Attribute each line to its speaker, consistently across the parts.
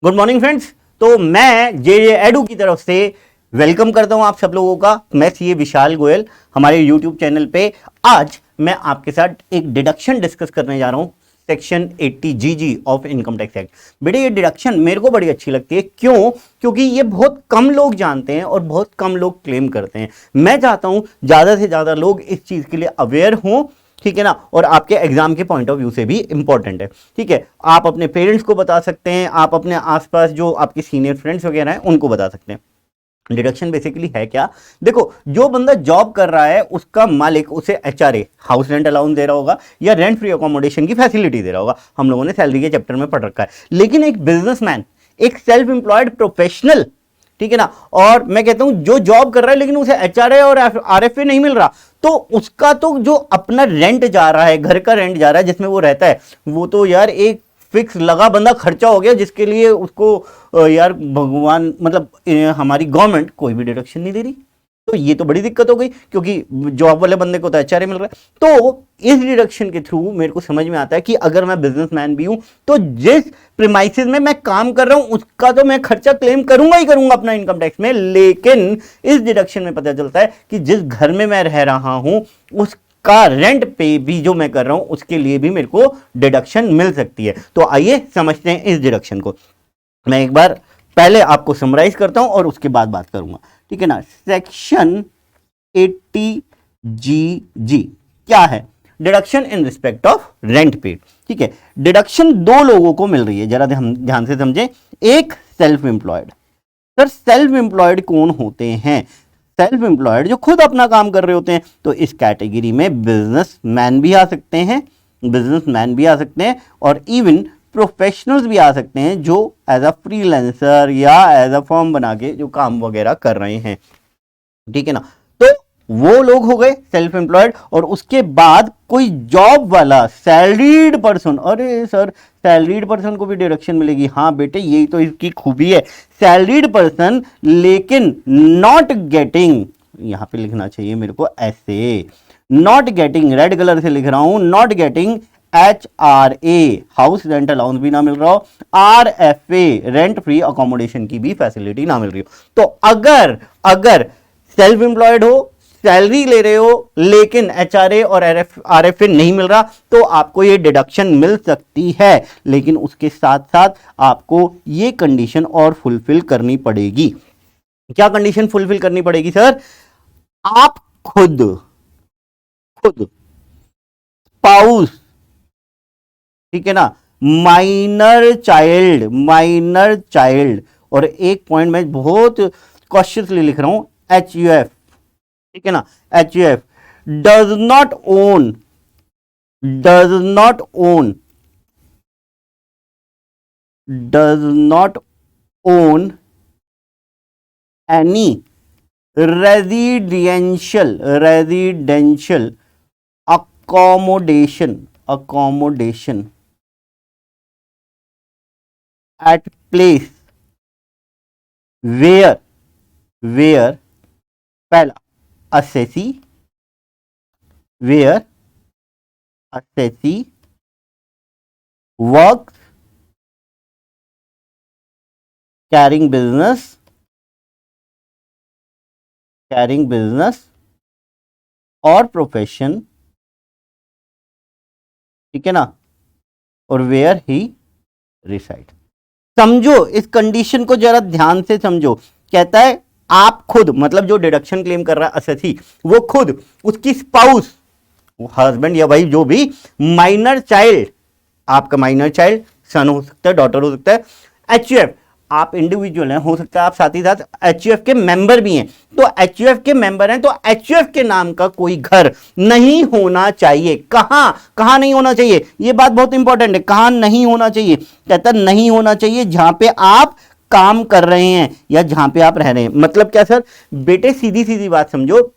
Speaker 1: Good morning friends. तो मैं जे edu की तरफ से वेलकम करता हूं आप सब लोगों का। मैं सीए विशाल गोयल हमारे यूट्यूब चैनल पे आज मैं आपके साथ एक डिडक्शन डिस्कस करने जा रहा हूं, सेक्शन 80 जीजी ऑफ इनकम टैक्स एक्ट। बेटे ये डिडक्शन मेरे को बड़ी अच्छी लगती है। क्यों? क्योंकि ये बहुत कम लोग जानते हैं और बहुत कम लोग क्लेम करते हैं। मैं चाहता हूं ज़्यादा से ज़्यादा लोग इस चीज़ के लिए अवेयर हों, ठीक है ना, और आपके एग्जाम के पॉइंट ऑफ व्यू से भी इंपॉर्टेंट है। ठीक है, आप अपने पेरेंट्स को बता सकते हैं, आप अपने आसपास जो आपके सीनियर फ्रेंड्स वगैरह हैं उनको बता सकते हैं। डिडक्शन बेसिकली है क्या? देखो, जो बंदा जॉब कर रहा है उसका मालिक उसे एचआरए हाउस रेंट अलाउंस दे रहा होगा या रेंट फ्री अकोमोडेशन की फैसिलिटी दे रहा होगा। हम लोगों ने सैलरी के चैप्टर में पढ़ रखा है। लेकिन एक बिजनेसमैन, एक सेल्फ एम्प्लॉयड प्रोफेशनल, ठीक है ना, और मैं कहता हूं जो जॉब कर रहा है लेकिन उसे एचआरए और आरएफए नहीं मिल रहा, तो उसका तो जो अपना रेंट जा रहा है, घर का रेंट जा रहा है जिसमें वो रहता है, वो तो यार एक फिक्स लगा बंदा खर्चा हो गया, जिसके लिए उसको यार भगवान मतलब हमारी गवर्नमेंट कोई भी डिडक्शन नहीं दे रही। तो ये तो बड़ी दिक्कत हो गई, क्योंकि जॉब वाले बंदे को तो एचआरए मिल रहा है। तो इस डिडक्शन के थ्रू मेरे को समझ में आता है कि अगर मैं बिजनेसमैन भी हूं तो जिस प्रीमाइसेस में मैं काम कर रहा हूं उसका तो मैं खर्चा क्लेम करूंगा ही करूंगा अपना इनकम टैक्स में। लेकिन इस डिडक्शन में पता चलता है कि जिस घर में मैं रह रहा हूं उसका रेंट पे भी जो मैं कर रहा हूं उसके लिए भी मेरे को डिडक्शन मिल सकती है। तो आइए समझते हैं इस डिडक्शन को। मैं एक बार पहले आपको समराइज करता हूं और उसके बाद बात करूंगा, ठीक है ना। सेक्शन 80 जी क्या है? Deduction in respect of rent paid. ठीक है, डिडक्शन दो लोगों को मिल रही है, जरा हम ध्यान से समझें। एक self employed. Sir self employed कौन होते हैं? सेल्फ एम्प्लॉयड जो खुद अपना काम कर रहे होते हैं। तो इस कैटेगरी में बिजनेसमैन भी आ सकते हैं, बिजनेसमैन भी आ सकते हैं, और इवन प्रोफेशनल्स भी आ सकते हैं जो एज अ फ्रीलांसर या एज अ फर्म बना के जो काम वगैरह कर रहे हैं, ठीक है ना। तो वो लोग हो गए सेल्फ एम्प्लॉयड। और उसके बाद कोई जॉब वाला सैलरीड पर्सन। अरे सर सैलरीड पर्सन को भी डिडक्शन मिलेगी? हाँ बेटे, यही तो इसकी खूबी है। सैलरीड पर्सन लेकिन नॉट गेटिंग, यहां पे लिखना चाहिए मेरे को ऐसे, नॉट गेटिंग, रेड कलर से लिख रहा हूं, not getting HRA house rent allowance भी ना मिल रहा हो, RFA रेंट फ्री अकोमोडेशन की भी फैसिलिटी ना मिल रही हो। तो अगर सेल्फ एम्प्लॉयड हो, सैलरी ले रहे हो, लेकिन HRA और RFA नहीं मिल रहा, तो आपको ये डिडक्शन मिल सकती है। लेकिन उसके साथ साथ आपको ये कंडीशन और फुलफिल करनी पड़ेगी। क्या कंडीशन फुलफिल करनी पड़ेगी सर? आप खुद स्पाउस, ठीक है ना, माइनर चाइल्ड, और एक पॉइंट मैं बहुत कॉशियसली लिख रहा हूं, HUF, ठीक है ना, HUF does not own any residential accommodation at place where पहला assessee works carrying business और प्रोफेशन, ठीक है ना, और वेयर ही रिसाइड। समझो इस कंडीशन को, जरा ध्यान से समझो। कहता है आप खुद, मतलब जो डिडक्शन क्लेम कर रहा है असेसी, वो खुद, उसकी स्पाउस, हस्बैंड या वाइफ जो भी, माइनर चाइल्ड, आपका माइनर चाइल्ड सन हो सकता है, डॉटर हो सकता है, HUF आप इंडिविजुअल हैं, हो सकता है आप साथ ही साथ HUF के मेंबर भी हैं। तो HUF के मेंबर हैं तो HUF के नाम का कोई घर नहीं होना चाहिए। कहां नहीं होना चाहिए? ये बात बहुत इंपॉर्टेंट है। कहां नहीं होना चाहिए? कहता नहीं होना चाहिए जहां पे आप काम कर रहे हैं या जहां पे आप रह रहे हैं। मतलब क्या सर? बेटे सीधी सीधी बात समझो,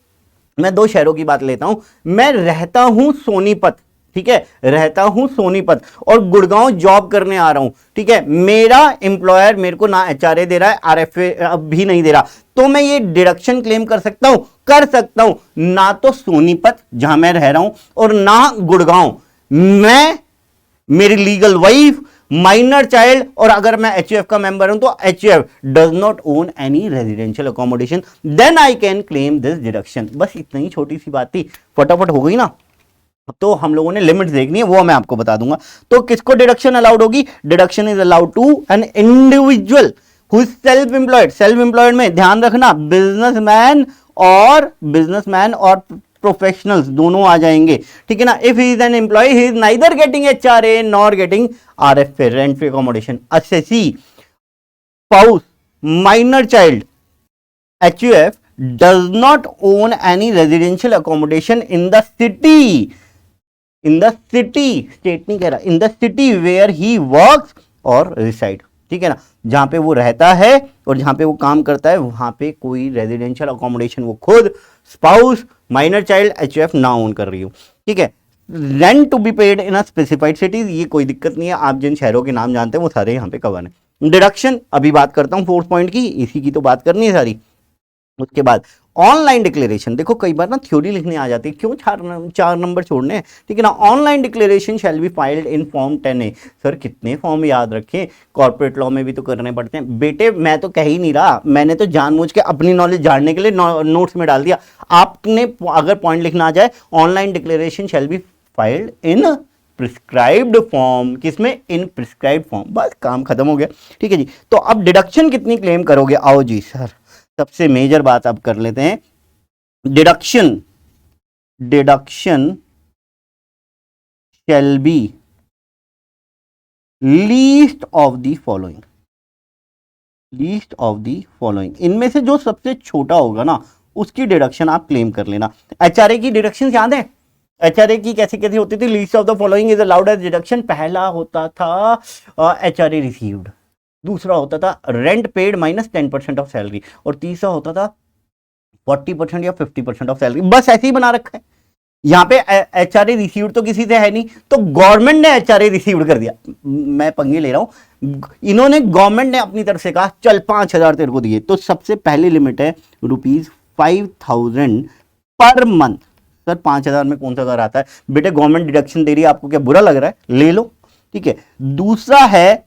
Speaker 1: मैं दो शहरों की बात लेता हूं। मैं रहता हूं सोनीपत, ठीक है, रहता हूं सोनीपत, और गुड़गांव जॉब करने आ रहा हूं, ठीक है। मेरा एम्प्लॉयर मेरे को ना HRA दे रहा है, RFA अब भी नहीं दे रहा, तो मैं ये डिडक्शन क्लेम कर सकता हूं? ना तो सोनीपत जहां मैं रह रहा हूं और ना गुड़गांव। मैं, मेरी लीगल वाइफ, माइनर चाइल्ड, और अगर मैं एचयूएफ का मेंबर हूं तो HUF does not own any residential accommodation, then I can claim this deduction. बस इतनी ही छोटी सी बात थी, फटाफट हो गई ना। तो हम लोगों ने लिमिट्स देखनी है, वो मैं आपको बता दूंगा। तो किसको डिडक्शन अलाउड होगी? Deduction is allowed to an individual who is self employed. Self employed में ध्यान रखना बिजनेसमैन और प्रोफेशनल्स दोनों आ जाएंगे, ठीक है ना। If he is an employee he is neither getting HRA nor getting RFA, rent free accommodation, assessee, spouse, minor child, HUF does not own any residential accommodation in the city, state नहीं कह रहा, in the city where he works or reside, ठीक है ना। जहां पे वो रहता है और जहां पे वो काम करता है वहां पे कोई रेजिडेंशियल अकोमोडेशन वो खुद, स्पाउस, माइनर चाइल्ड, HUF ना ओन कर रही हो, ठीक है। Rent to be paid in a specified cities, ये कोई दिक्कत नहीं है, आप जिन शहरों के नाम जानते हैं वो सारे यहाँ पे कवर है। डिडक्शन अभी बात करता हूँ 4th पॉइंट की, इसी की तो बात करनी है सारी। उसके बाद ऑनलाइन डिक्लेरेशन, देखो कई बार ना थ्योरी लिखने आ जाती है, क्यों 4 नंबर छोड़ने हैं, ठीक है ना। Online declaration shall be filed in form 10A। Sir कितने फॉर्म याद रखें, कॉर्पोरेट लॉ में भी तो करने पड़ते हैं। बेटे मैं तो कह ही नहीं रहा, मैंने तो जानबूझ के अपनी नॉलेज जानने के लिए नोट्स में डाल दिया। आपने अगर पॉइंट लिखना आ जाए, online declaration shall be filed in prescribed form, किसमें? इन प्रिस्क्राइब्ड फॉर्म, बस काम खत्म हो गया, ठीक है जी। तो अब डिडक्शन कितनी क्लेम करोगे? आओ जी सर, सबसे मेजर बात अब कर लेते हैं, deduction shall be least of the following, इनमें से जो सबसे छोटा होगा ना उसकी डिडक्शन आप क्लेम कर लेना। एचआरए की डिडक्शन याद है? एचआरए की कैसी कैसी होती थी? Least of the following is allowed as deduction. पहला होता था एचआरए रिसीव्ड, दूसरा होता था rent paid minus 10% of salary, और तीसरा होता था 40% या 50% ऑफ सैलरी। बस ऐसे ही बना रखा है। यहां पे एचआरए रिसीव्ड तो किसी से है नहीं, तो गवर्नमेंट ने एचआरए रिसीव्ड कर दिया। मैं पंगे ले रहा हूं, इन्होंने गवर्नमेंट ने अपनी तरफ से कहा चल 5,000 तेरे को दिए, तो सबसे पहली लिमिट है ₹5,000 पर मंथ। सर 5,000 में कौन सा घर आता है? बेटे गवर्नमेंट डिडक्शन दे रही है, आपको क्या बुरा लग रहा है? ले लो, ठीक है। दूसरा है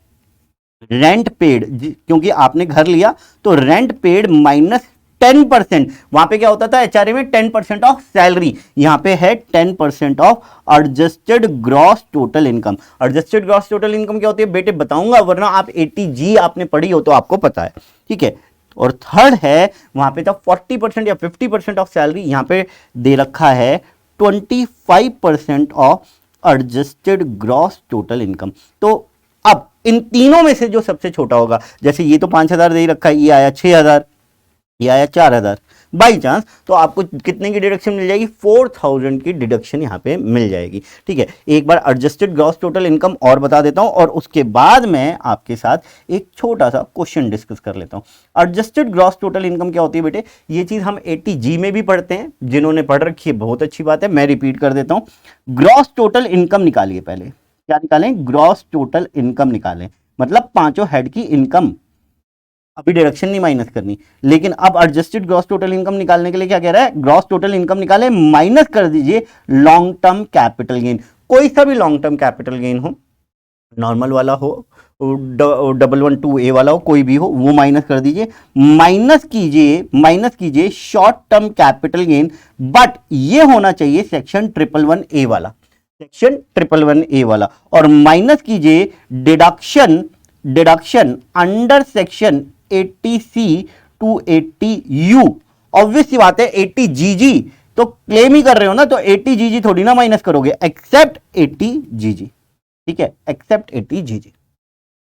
Speaker 1: रेंट पेड, क्योंकि आपने घर लिया तो रेंट पेड माइनस 10%। वहां पे क्या होता था एचआरए में? 10% ऑफ सैलरी, यहां पे है 10% of adjusted gross total income. Adjusted gross total income क्या होती है बेटे? बताऊंगा, वरना आप 80G आपने पढ़ी हो तो आपको पता है, ठीक है। और थर्ड है, वहां पे था 40% या 50% ऑफ सैलरी, यहां पे दे रखा है 25% of adjusted gross total income. तो अब इन तीनों में से जो सबसे छोटा होगा, जैसे ये तो 5,000 दे रखा है, ये आया 6,000, ये आया 4,000, बाई चांस तो आपको कितने की डिडक्शन मिल जाएगी? 4,000 की डिडक्शन यहां पे मिल जाएगी, ठीक है। एक बार एडजस्टेड ग्रॉस टोटल इनकम और बता देता हूं, और उसके बाद मैं आपके साथ एक छोटा सा क्वेश्चन डिस्कस कर लेता हूं। एडजस्टेड ग्रॉस टोटल इनकम क्या होती है बेटे? ये चीज हम 80G में भी पढ़ते हैं, जिन्होंने पढ़ रखी है बहुत अच्छी बात है, मैं रिपीट कर देता हूं। ग्रॉस टोटल इनकम निकालिए, पहले क्या निकालें? ग्रॉस टोटल इनकम निकालें, मतलब पांचों हेड की इनकम। अभी डिडक्शन नहीं माइनस करनी, लेकिन अब एडजस्टेड ग्रॉस टोटल इनकम निकालने के लिए क्या कह रहा है? ग्रॉस टोटल इनकम निकालें, माइनस कर दीजिए लॉन्ग टर्म कैपिटल गेन। कोई सा भी लॉन्ग टर्म कैपिटल गेन हो, नॉर्मल वाला हो, 112A वाला हो, कोई भी हो, वो माइनस कर दीजिए। माइनस कीजिए short term capital gain, but ये होना चाहिए सेक्शन 111A वाला, और माइनस कीजिए deduction under section 80C to 80U। Obvious सी बात है, 80GG तो क्लेम ही कर रहे हो ना, तो 80GG थोड़ी ना माइनस करोगे, एक्सेप्ट 80GG, ठीक है, एक्सेप्ट 80GG।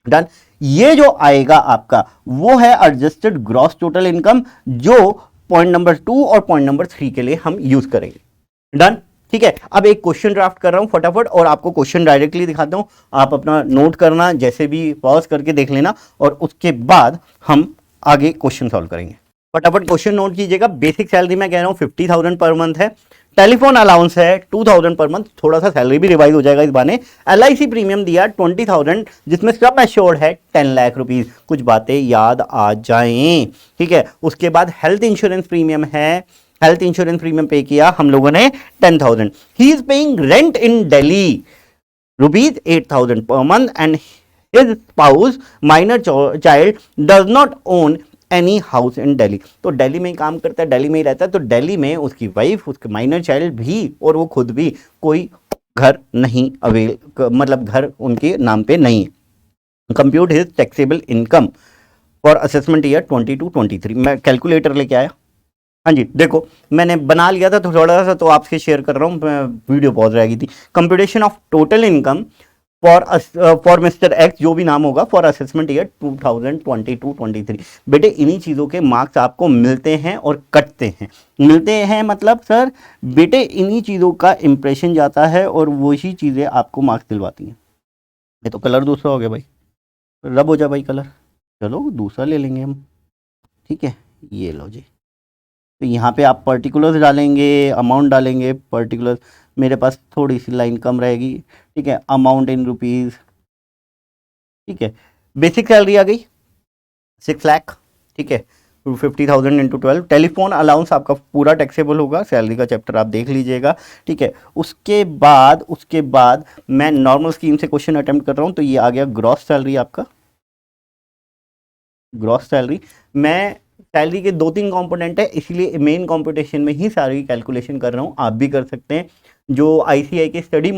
Speaker 1: डन। ये जो आएगा आपका वो है एडजस्टेड ग्रॉस टोटल इनकम, जो पॉइंट नंबर 2 और पॉइंट नंबर 3 के लिए हम यूज करेंगे। डन, ठीक है। अब एक क्वेश्चन ड्राफ्ट कर रहा हूं फटाफट, और आपको क्वेश्चन डायरेक्टली दिखाता हूं, आप अपना नोट करना, जैसे भी पॉज करके देख लेना, और उसके बाद हम आगे क्वेश्चन सॉल्व करेंगे। फटाफट क्वेश्चन नोट कीजिएगा। बेसिक सैलरी मैं कह रहा हूं 50,000 पर मंथ है, टेलीफोन अलाउंस है 2,000 पर मंथ, थोड़ा सा सैलरी भी रिवाइज हो जाएगा इस बहाने। LIC प्रीमियम दिया 20,000, जिसमें सब एश्योर्ड है 10 लाख रुपीज। कुछ बातें याद आ जाएं, ठीक है। उसके बाद हेल्थ इंश्योरेंस प्रीमियम है, हेल्थ इंश्योरेंस प्रीमियम पे किया हम लोगों ने 10,000। He is paying rent in Delhi ₹8,000 per month, and his spouse minor child does not own any house in Delhi. तो दिल्ली में ही काम करता है, दिल्ली में ही रहता है, तो दिल्ली में उसकी वाइफ, उसके माइनर चाइल्ड भी और वो खुद भी कोई घर नहीं मतलब घर उनके नाम पे नहीं है। Compute his taxable income for assessment year 22-23। मैं कैलकुलेटर लेके आया। हाँ जी, देखो मैंने बना लिया था तो थोड़ा सा तो आपसे शेयर कर रहा हूँ, वीडियो पॉज रहेगी थी। Computation of total income for mister x, जो भी नाम होगा, फॉर असेसमेंट ईयर 2022-23। बेटे इन्हीं चीज़ों के मार्क्स आपको मिलते हैं और कटते हैं। मिलते हैं मतलब सर बेटे इन्हीं चीज़ों का इंप्रेशन जाता है और वही चीज़ें आपको मार्क्स दिलवाती हैं। ये तो कलर दूसरा हो गया भाई, रब हो जा भाई कलर, चलो दूसरा ले लेंगे हम, ठीक है। ये लो जी, तो यहाँ पे आप पर्टिकुलर्स डालेंगे, अमाउंट डालेंगे, पर्टिकुलर्स मेरे पास थोड़ी सी लाइन कम रहेगी, ठीक है। अमाउंट इन रुपीज़, ठीक है। बेसिक सैलरी आ गई 6 लाख, ठीक है। 50,000 इंटू 12। टेलीफोन अलाउंस आपका पूरा टैक्सेबल होगा, सैलरी का चैप्टर आप देख लीजिएगा, ठीक है। उसके बाद मैं नॉर्मल स्कीम से क्वेश्चन अटेम्प्ट कर रहा हूँ, तो ये आ गया ग्रॉस सैलरी आपका। ग्रॉस सैलरी, मैं सैलरी के 2-3 कंपोनेंट है, इसलिए मेन कंपटीशन में ही सैलरी कैलकुलेशन कर रहा हूँ, आप भी कर सकते हैं। जो आईसीआई के स्टडी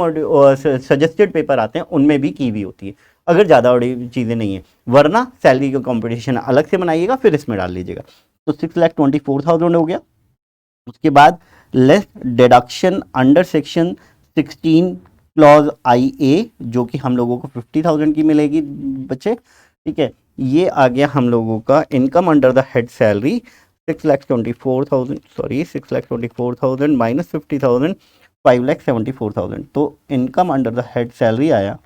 Speaker 1: सजेस्टेड पेपर आते हैं उनमें भी की हुई होती है, अगर ज़्यादा बड़ी चीज़ें नहीं है, वरना सैलरी का कंपटीशन अलग से बनाइएगा फिर इसमें डाल लीजिएगा। तो 6,24,000 हो गया। उसके बाद less deduction under section 16 clause IA, जो कि हम लोगों को 50,000 की मिलेगी बच्चे, ठीक है। ये आ गया हम लोगों का income under the head salary 6,24,000 minus 50,000 5,74,000। तो income under the head salary आया,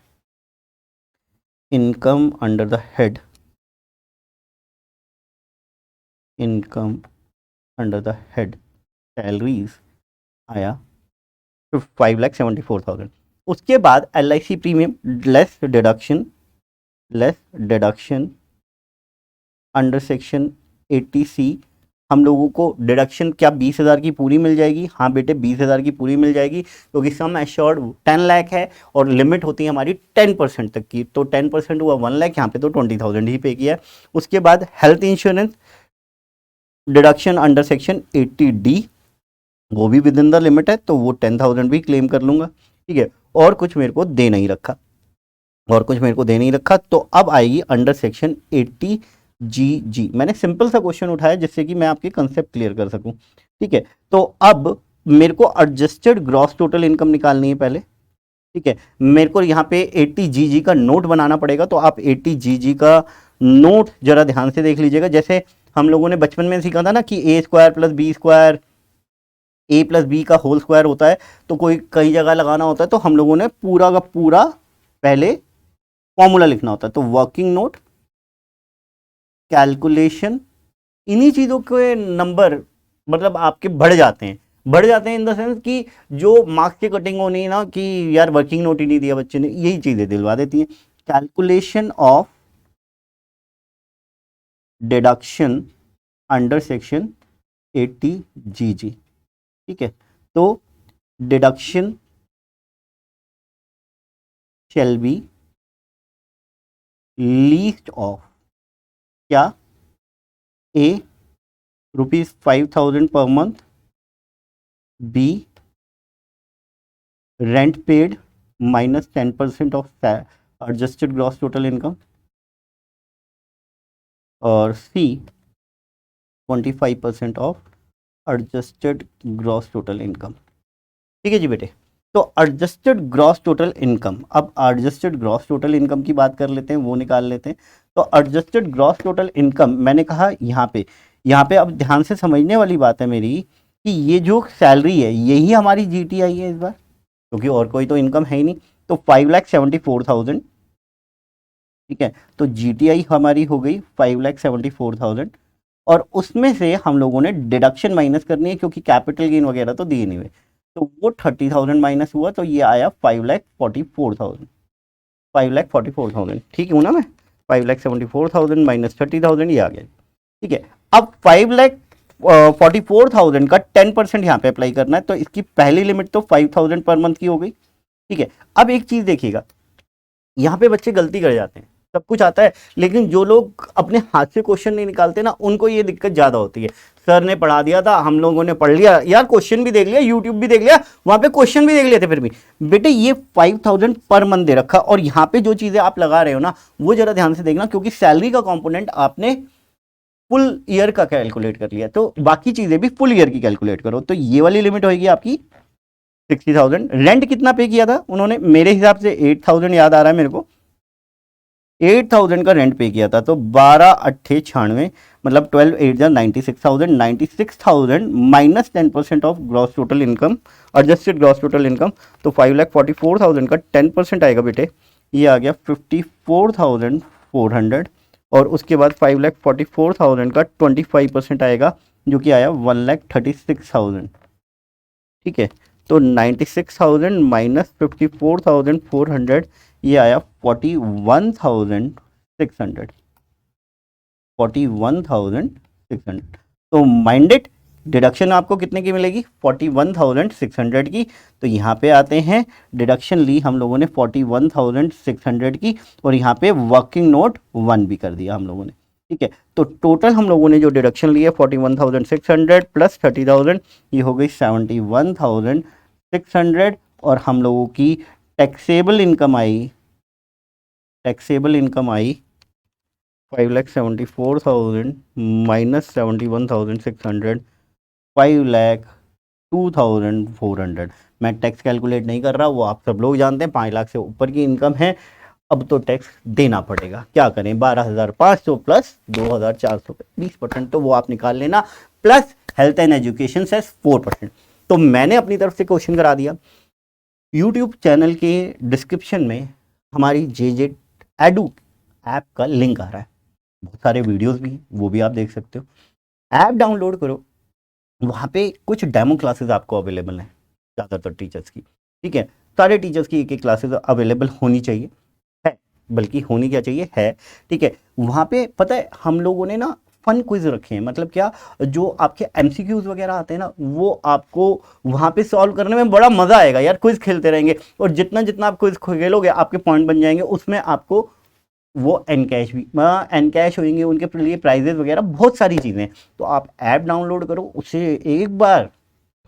Speaker 1: income under the head, income under the head salaries आया 5,74,000। उसके बाद LIC premium less deduction under section 80C, हम लोगों को डिडक्शन क्या 20,000 की पूरी मिल जाएगी? हाँ बेटे 20,000 की पूरी मिल जाएगी, क्योंकि सम एश्योर्ड 10 लाख है और लिमिट होती है हमारी 10% तक की, तो 10% हुआ 1 लाख, यहाँ पे तो 20,000 ही पे किया है। उसके बाद health insurance deduction under section 80D, वो भी विद इन द लिमिट है, तो वो 10,000 भी क्लेम कर लूँगा, ठीक है। और कुछ मेरे को दे नहीं रखा, तो अब आएगी अंडर सेक्शन 80GG। मैंने सिंपल सा क्वेश्चन उठाया जिससे कि मैं आपके कंसेप्ट क्लियर कर सकूं, ठीक है। तो अब मेरे को एडजस्टेड ग्रॉस टोटल इनकम निकालनी है पहले, ठीक है। मेरे को यहाँ पे 80GG का नोट बनाना पड़ेगा, तो आप 80GG का नोट जरा ध्यान से देख लीजिएगा। जैसे हम लोगों ने बचपन में सीखा था ना कि A² + B², A + B का होल स्क्वायर होता है, तो कोई कई जगह लगाना होता है, तो हम लोगों ने पूरा का पूरा पहले फॉर्मूला लिखना होता है। तो वर्किंग नोट, कैलकुलेशन, इन्हीं चीज़ों के नंबर मतलब आपके बढ़ जाते हैं इन द सेंस कि जो मार्क्स की कटिंग होनी है ना कि यार वर्किंग नोट ही नहीं दिया बच्चे ने, यही चीज़ें दिलवा देती हैं। Calculation of deduction under section 80GG, ठीक है। तो deduction shall be least of क्या? A ₹5,000 per month, B rent paid minus 10% of adjusted gross total income, और C 25% of adjusted gross total income, ठीक है जी बेटे। तो एडजस्टेड ग्रॉस टोटल इनकम, अब एडजस्टेड ग्रॉस टोटल इनकम की बात कर लेते हैं, वो निकाल लेते हैं। तो एडजस्टेड ग्रॉस टोटल इनकम मैंने कहा यहाँ पे अब ध्यान से समझने वाली बात है मेरी कि ये जो सैलरी है यही हमारी GTI है इस बार, क्योंकि और कोई तो इनकम है ही नहीं। तो 5,74,000, ठीक है। तो GTI हमारी हो गई 5,74,000, और उसमें से हम लोगों ने डिडक्शन माइनस करनी है, क्योंकि कैपिटल गेन वगैरह तो दिए नहीं हुए, तो वो 30,000 माइनस हुआ, तो ये आया 5,44,000, ठीक है ना। मैं 5,74,000 माइनस 30,000 ये आ गया, ठीक है। अब 5,44,000 का 10% यहाँ पे अप्लाई करना है, तो इसकी पहली लिमिट तो 5,000 पर मंथ की हो गई, ठीक है। अब एक चीज देखिएगा, यहाँ पे बच्चे गलती कर जाते हैं, सब कुछ आता है, लेकिन जो लोग अपने हाथ से क्वेश्चन नहीं निकालते ना, उनको ये दिक्कत ज़्यादा होती है। सर ने पढ़ा दिया था, हम लोगों ने पढ़ लिया यार, क्वेश्चन भी देख लिया, यूट्यूब भी देख लिया, वहाँ पे क्वेश्चन भी देख लिए थे, फिर भी बेटे ये 5000 पर मंथ दे रखा, और यहाँ पे जो चीज़ें आप लगा रहे हो ना, वो जरा ध्यान से देखना, क्योंकि सैलरी का कॉम्पोनेंट आपने फुल ईयर का कैलकुलेट कर लिया, तो बाकी चीज़ें भी फुल ईयर की कैलकुलेट करो। तो ये वाली लिमिट होगी आपकी 60,000। रेंट कितना पे किया था उन्होंने, मेरे हिसाब से 8000 याद आ रहा है मेरे को, 8000 का रेंट पे किया था। तो 12 अट्ठे 96, मतलब 12 8 96,000, 96,000 minus 10% of gross total income, adjusted gross total income, तो 5,44,000 का 10% आएगा बेटे, ये आ गया 54,400, और उसके बाद 5,44,000 का 25% आएगा, जो कि आया 1,36,000। ठीक है, तो 96,000 माइनस 54,400, ये आया 41,600, 41,600। तो माइंडेड डिडक्शन आपको कितने की मिलेगी, 41,600 की। तो यहाँ पे आते हैं, डिडक्शन ली हम लोगों ने 41,600 की, और यहाँ पे वर्किंग नोट 1 भी कर दिया हम लोगों ने। ठीक है, तो टोटल हम लोगों ने जो डिडक्शन लिया 41,600 प्लस 30,000, ये हो गई 71,600, और हम लोगों की टैक्सेबल इनकम आई 5,74,000 माइनस 71,600, 5,02,400। मैं टैक्स कैलकुलेट नहीं कर रहा, वो आप सब लोग जानते हैं, 5 लाख से ऊपर की इनकम है, अब तो टैक्स देना पड़ेगा, क्या करें, 12,500 प्लस 2,400, 20%, तो वो आप निकाल लेना, plus health and education cess 4%। तो मैंने अपनी तरफ से क्वेश्चन करा दिया। यूट्यूब चैनल के डिस्क्रिप्शन में हमारी JJ एडू ऐप का लिंक आ रहा है, बहुत सारे वीडियोस भी हैं, वो भी आप देख सकते हो। ऐप डाउनलोड करो, वहाँ पे कुछ डेमो क्लासेस आपको अवेलेबल हैं, ज़्यादातर टीचर्स की। ठीक है, सारे टीचर्स की एक क्लासेस अवेलेबल होनी चाहिए, है, बल्कि होनी क्या चाहिए, है। ठीक है, वहाँ पे पता है हम लोगों ने ना फन क्विज रखे हैं, मतलब क्या, जो आपके MCQs वगैरह आते हैं ना, वो आपको वहाँ पे सॉल्व करने में बड़ा मज़ा आएगा यार, क्विज खेलते रहेंगे, और जितना जितना आप क्विज खेलोगे आपके पॉइंट बन जाएंगे, उसमें आपको वो एनकैश भी एनकैश होंगे, उनके लिए प्राइजेस वगैरह बहुत सारी चीज़ें। तो आप ऐप डाउनलोड करो, उसे एक बार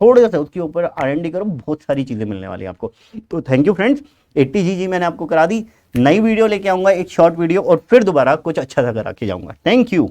Speaker 1: थोड़ा सा उसके ऊपर R&D करो, बहुत सारी चीज़ें मिलने वाली है आपको। तो थैंक यू फ्रेंड्स, 80GG मैंने आपको करा दी। नई वीडियो लेके आऊँगा, एक शॉर्ट वीडियो, और फिर दोबारा कुछ अच्छा सा करा के जाऊँगा। Thank you.